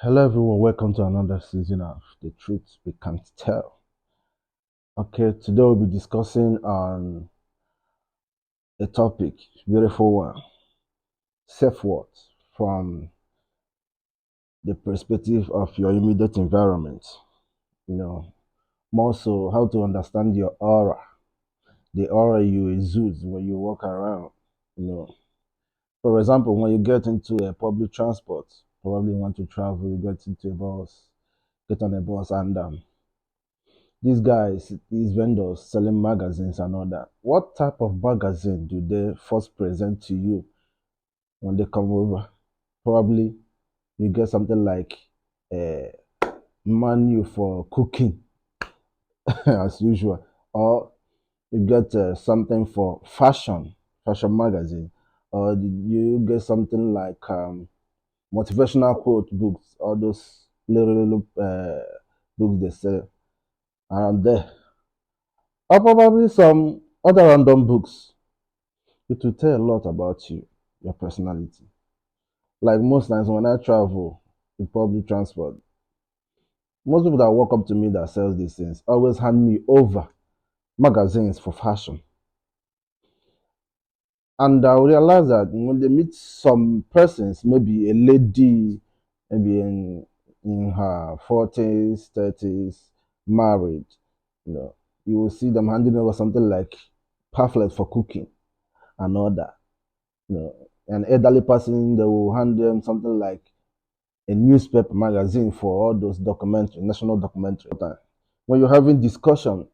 Hello everyone, welcome to another season of The Truth We Can't Tell. Okay, today we'll be discussing on a topic, beautiful one, self-worth from the perspective of your immediate environment. You know, more so how to understand your aura, the aura you exude when you walk around. You know, for example, when you get into a public transport, probably want to travel, you get into a bus, get on a bus and these guys, these vendors selling magazines and all that. What type of magazine do they first present to you when they come over? Probably you get something like a menu for cooking, as usual, or you get something for fashion magazine, or you get something like motivational quote books, all those little books they sell around there, or probably some other random books. It will tell a lot about you, your personality. Like most times when I travel with public transport, most people that walk up to me that sells these things always hand me over magazines for fashion. And I realize that when they meet some persons, maybe a lady, maybe in her 40s, 30s, married, you know, you will see them handing over something like pamphlet for cooking and all that. You know, an elderly person, they will hand them something like a newspaper magazine for all those documentary, national documentary. When you're having discussion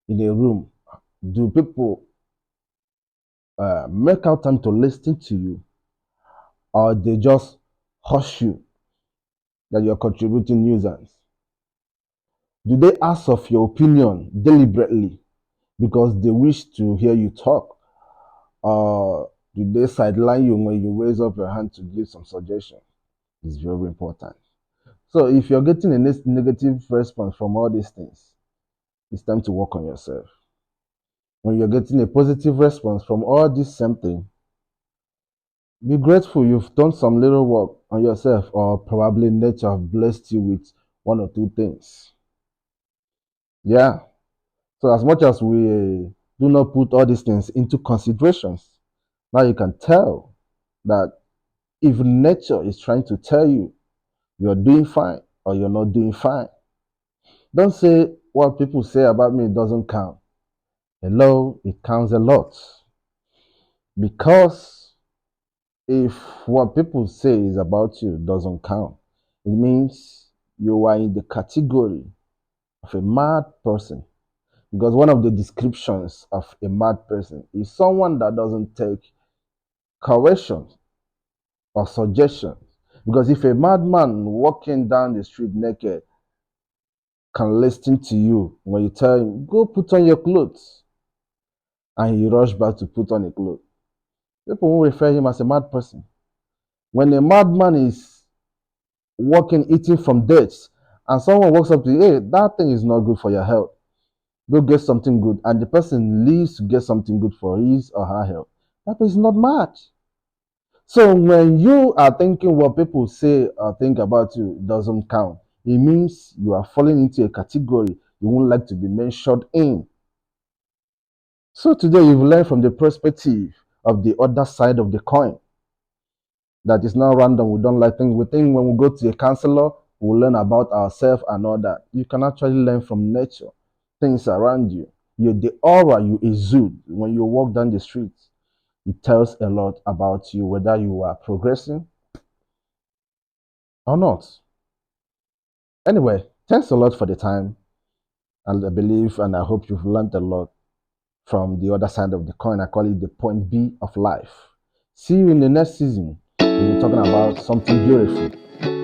in a room, do people make out time to listen to you, or they just hush you that you're contributing nuisance? Do they ask of your opinion deliberately because they wish to hear you talk, or do they sideline you when you raise up your hand to give some suggestion? It's very important. So if you're getting a negative response from all these things, it's time to work on yourself. When you're getting a positive response from all this same thing, be grateful you've done some little work on yourself, or probably nature have blessed you with one or two things. Yeah. So as much as we do not put all these things into considerations, now you can tell that if nature is trying to tell you you're doing fine or you're not doing fine, don't say what people say about me doesn't count. Hello, it counts a lot. Because if what people say is about you doesn't count, it means you are in the category of a mad person. Because one of the descriptions of a mad person is someone that doesn't take corrections or suggestions. Because if a madman walking down the street naked can listen to you when you tell him, go put on your clothes, and he rush back to put on a clothes, people will refer him as a mad person. When a madman is walking, eating from dates, and someone walks up to you, hey, that thing is not good for your health, go get something good, and the person leaves to get something good for his or her health, that person is not mad. So when you are thinking what people say or think about you doesn't count, it means you are falling into a category you won't like to be mentioned in. So today you've learned from the perspective of the other side of the coin. That is not random. We don't like things. We think when we go to a counselor, we'll learn about ourselves and all that. You can actually learn from nature, things around you. The aura you exude when you walk down the streets, it tells a lot about you, whether you are progressing or not. Anyway, thanks a lot for the time. And I believe and I hope you've learned a lot from the other side of the coin. I call it the point B of life. See you in the next season. We'll be talking about something beautiful.